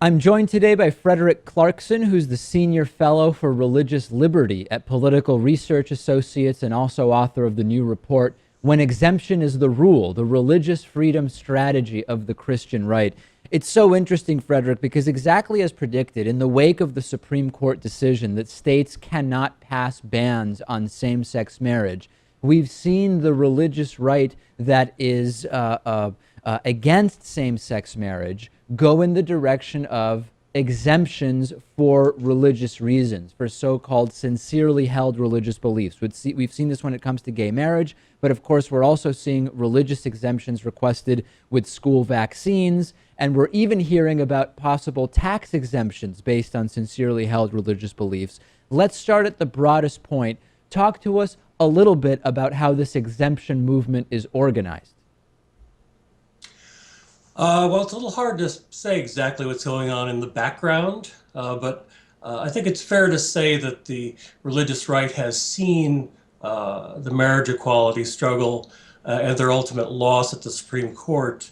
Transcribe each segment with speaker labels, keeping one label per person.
Speaker 1: I'm joined today by Frederick Clarkson, who's the Senior Fellow for Religious Liberty at Political Research Associates and also author of the new report, When Exemption is the Rule, the Religious Freedom Strategy of the Christian Right. It's so interesting, Frederick, because exactly as predicted, in the wake of the Supreme Court decision that states cannot pass bans on same-sex marriage, we've seen the religious right that is against same-sex marriage go in the direction of exemptions for religious reasons, for so-called sincerely held religious beliefs. We've seen this when it comes to gay marriage, but of course we're also seeing religious exemptions requested with school vaccines, and we're even hearing about possible tax exemptions based on sincerely held religious beliefs. Let's start at the broadest point. Talk to us a little bit about how this exemption movement is organized.
Speaker 2: Well, it's a little hard to say exactly what's going on in the background, but I think it's fair to say that the religious right has seen the marriage equality struggle and their ultimate loss at the Supreme Court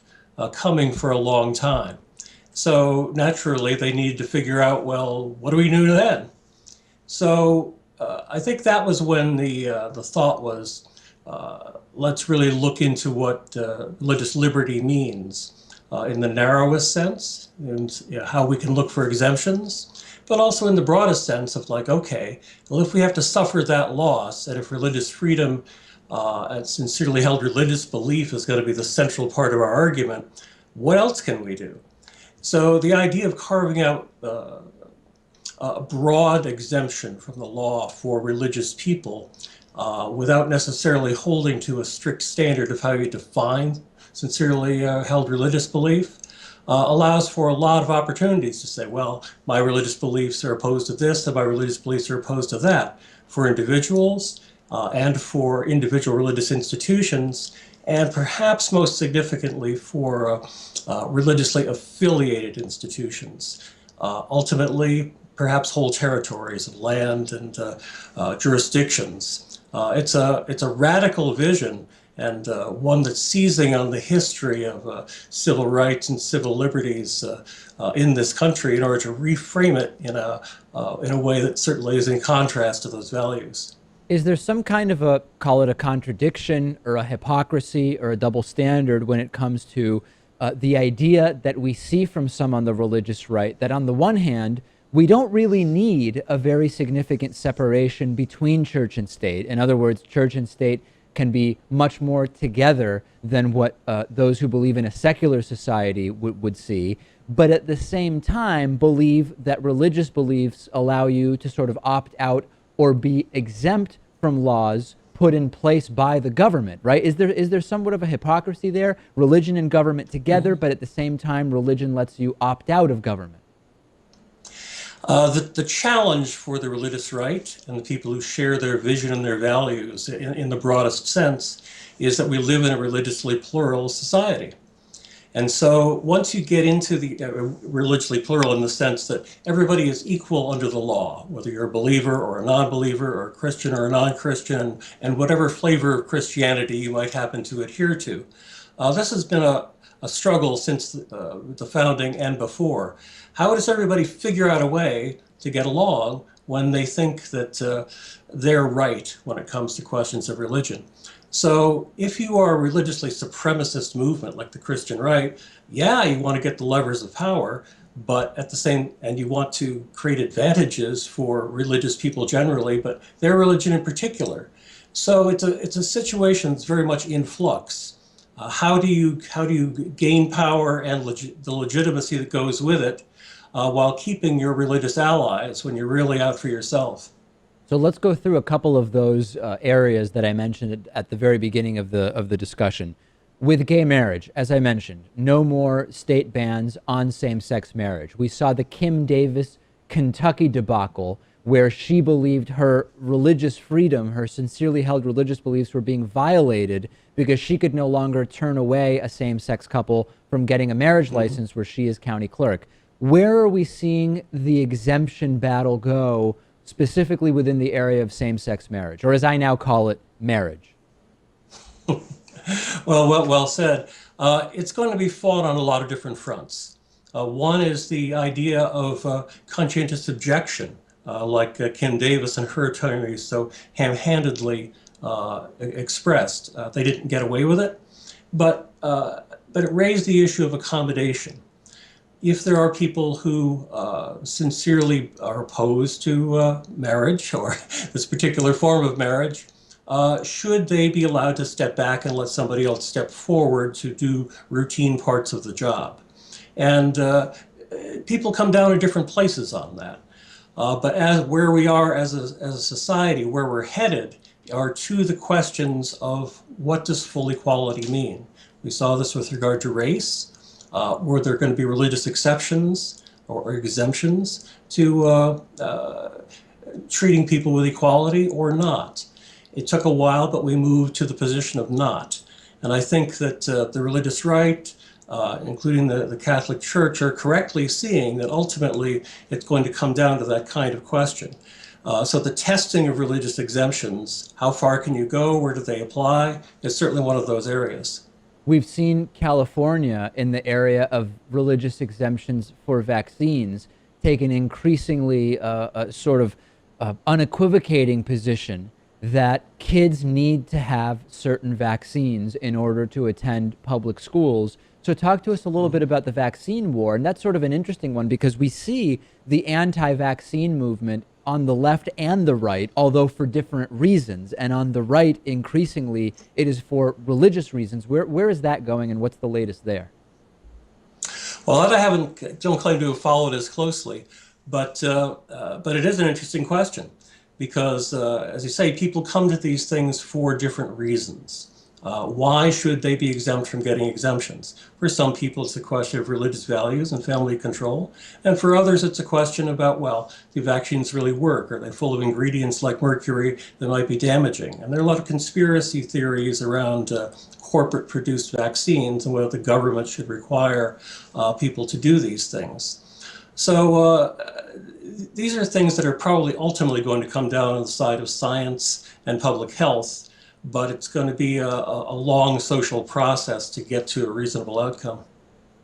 Speaker 2: coming for a long time. So naturally, they needed to figure out, well, what do we do then? So I think that was when the thought was, let's really look into what religious liberty means. In the narrowest sense, and how we can look for exemptions, but also in the broadest sense of like, okay, well, if we have to suffer that loss, and if religious freedom and sincerely held religious belief is going to be the central part of our argument, what else can we do? So the idea of carving out a broad exemption from the law for religious people without necessarily holding to a strict standard of how you define sincerely held religious belief allows for a lot of opportunities to say, well, my religious beliefs are opposed to this and my religious beliefs are opposed to that, for individuals and for individual religious institutions, and perhaps most significantly for religiously affiliated institutions. Ultimately, perhaps whole territories of land and jurisdictions. It's a radical vision, and one that's seizing on the history of civil rights and civil liberties in this country in order to reframe it in a way that certainly is in contrast to those values.
Speaker 1: Is there some kind of a, call it a contradiction or a hypocrisy or a double standard when it comes to the idea that we see from some on the religious right, that on the one hand, we don't really need a very significant separation between church and state? In other words, church and state can be much more together than what those who believe in a secular society would see, but at the same time believe that religious beliefs allow you to sort of opt out or be exempt from laws put in place by the government, right? Is there somewhat of a hypocrisy there? Religion and government together, but at the same time, religion lets you opt out of government.
Speaker 2: The challenge for the religious right and the people who share their vision and their values in the broadest sense is that we live in a religiously plural society. And so once you get into the religiously plural in the sense that everybody is equal under the law, whether you're a believer or a non-believer or a Christian or a non-Christian, and whatever flavor of Christianity you might happen to adhere to. This has been a struggle since the founding and before. How does everybody figure out a way to get along when they think that they're right when it comes to questions of religion? So if you are a religiously supremacist movement like the Christian right, yeah, you want to get the levers of power, but at the same, and you want to create advantages for religious people generally, but their religion in particular. So it's a situation that's very much in flux. How do you gain power and the legitimacy that goes with it while keeping your religious allies when you're really out for yourself?
Speaker 1: So let's go through a couple of those areas that I mentioned at the very beginning of the discussion. With gay marriage, as I mentioned, no more state bans on same-sex marriage. We saw the Kim Davis Kentucky debacle where she believed her religious freedom, her sincerely held religious beliefs were being violated because she could no longer turn away a same-sex couple from getting a marriage license where she is county clerk. Where are we seeing the exemption battle go specifically within the area of same-sex marriage, or as I now call it, marriage?
Speaker 2: Well said. It's going to be fought on a lot of different fronts. One is the idea of conscientious objection, like Kim Davis and her attorneys so ham-handedly expressed. They didn't get away with it, but it raised the issue of accommodation. If there are people who sincerely are opposed to marriage or this particular form of marriage, should they be allowed to step back and let somebody else step forward to do routine parts of the job? And people come down to different places on that. But as where we are as a society, where we're headed, are to the questions of what does full equality mean? We saw this with regard to race. Were there going to be religious exceptions or exemptions to treating people with equality or not? It took a while, but we moved to the position of not. And I think that the religious right, including the Catholic Church, are correctly seeing that ultimately it's going to come down to that kind of question. So the testing of religious exemptions, how far can you go, where do they apply, is certainly one of those areas.
Speaker 1: We've seen California in the area of religious exemptions for vaccines take an increasingly sort of unequivocating position that kids need to have certain vaccines in order to attend public schools. So talk to us a little bit about the vaccine war. And that's sort of an interesting one because we see the anti-vaccine movement on the left and the right, although for different reasons. And on the right, increasingly, it is for religious reasons. Where is that going and what's the latest there?
Speaker 2: Well, that I don't claim to have followed as closely, but it is an interesting question because, as you say, people come to these things for different reasons. Why should they be exempt from getting exemptions? For some people, it's a question of religious values and family control. And for others, it's a question about, well, do vaccines really work? Are they full of ingredients like mercury that might be damaging? And there are a lot of conspiracy theories around corporate produced vaccines and whether the government should require people to do these things. So these are things that are probably ultimately going to come down on the side of science and public health, but it's going to be a long social process to get to a reasonable outcome.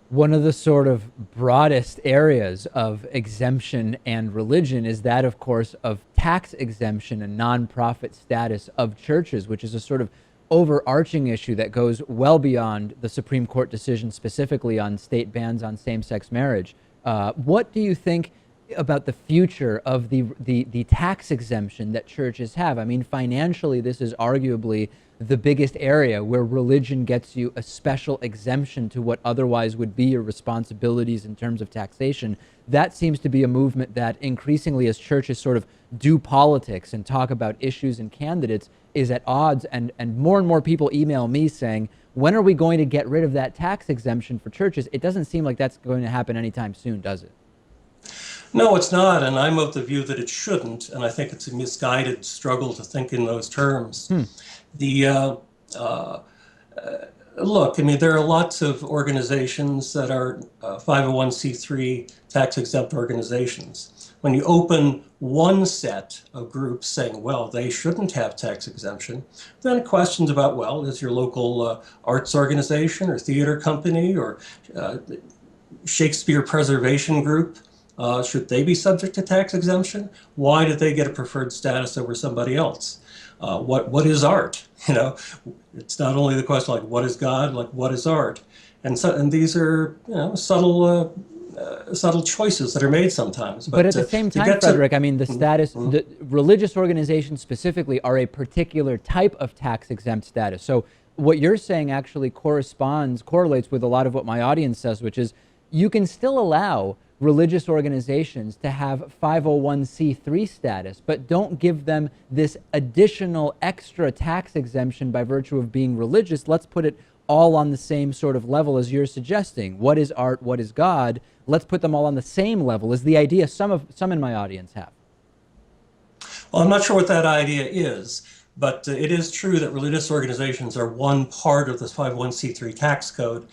Speaker 1: One of the sort of broadest areas of exemption and religion is that, of course, of tax exemption and nonprofit status of churches, which is a sort of overarching issue that goes well beyond the Supreme Court decision specifically on state bans on same-sex marriage. What do you think about the future of the tax exemption that churches have? I mean, financially, this is arguably the biggest area where religion gets you a special exemption to what otherwise would be your responsibilities in terms of taxation. That seems to be a movement that increasingly, as churches sort of do politics and talk about issues and candidates, is at odds. And more people email me saying, when are we going to get rid of that tax exemption for churches? It doesn't seem like that's going to happen anytime soon, does it?
Speaker 2: No, it's not, and I'm of the view that it shouldn't, and I think it's a misguided struggle to think in those terms. Look, I mean, there are lots of organizations that are 501c3 tax-exempt organizations. When you open one set of groups saying, well, they shouldn't have tax exemption, then questions about, well, is your local arts organization or theater company or Shakespeare Preservation Group, should they be subject to tax exemption? Why did they get a preferred status over somebody else? What is art? You know, it's not only the question like what is God, like what is art, and these are subtle choices that are made sometimes.
Speaker 1: But at the same time, Frederick, I mean, the status, the religious organizations specifically are a particular type of tax exempt status. So what you're saying actually correlates with a lot of what my audience says, which is you can still allow religious organizations to have 501c3 status, but don't give them this additional extra tax exemption by virtue of being religious. Let's put it all on the same sort of level as you're suggesting. What is art? What is God? Let's put them all on the same level is the idea some in my audience have.
Speaker 2: Well, I'm not sure what that idea is, but it is true that religious organizations are one part of this 501c3 tax code.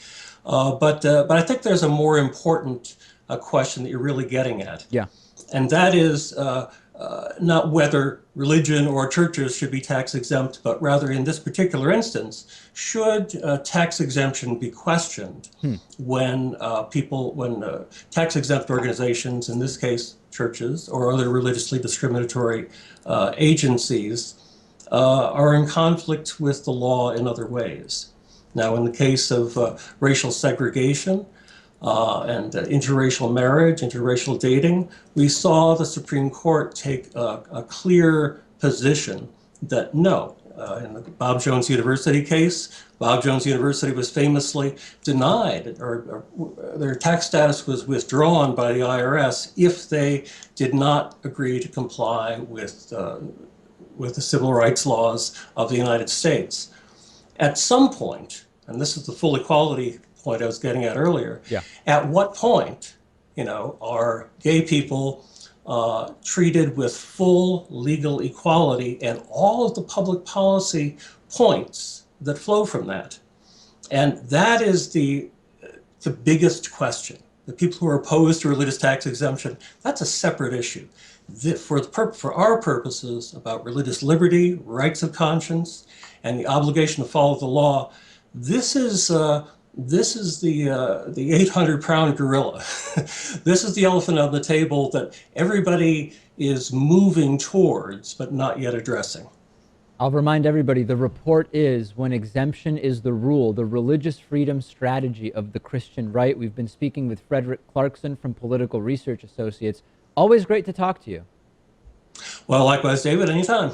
Speaker 2: But I think there's a more important question that you're really getting at.
Speaker 1: Yeah.
Speaker 2: And that is not whether religion or churches should be tax exempt, but rather in this particular instance, should tax exemption be questioned when tax exempt organizations, in this case churches or other religiously discriminatory agencies, are in conflict with the law in other ways. Now, in the case of racial segregation, and interracial marriage, interracial dating, we saw the Supreme Court take a clear position that no. In the Bob Jones University case, Bob Jones University was famously denied, or their tax status was withdrawn by the IRS if they did not agree to comply with the civil rights laws of the United States. At some point, and this is the full equality point I was getting at earlier.
Speaker 1: Yeah.
Speaker 2: At what point, are gay people treated with full legal equality and all of the public policy points that flow from that? And that is the biggest question. The people who are opposed to religious tax exemption, that's a separate issue. For our purposes about religious liberty, rights of conscience, and the obligation to follow the law, this is the 800-pound gorilla. This is the elephant on the table that everybody is moving towards, but not yet addressing.
Speaker 1: I'll remind everybody, the report is When Exemption is the Rule, the Religious Freedom Strategy of the Christian Right. We've been speaking with Frederick Clarkson from Political Research Associates. Always great to talk to you.
Speaker 2: Well, likewise, David, anytime.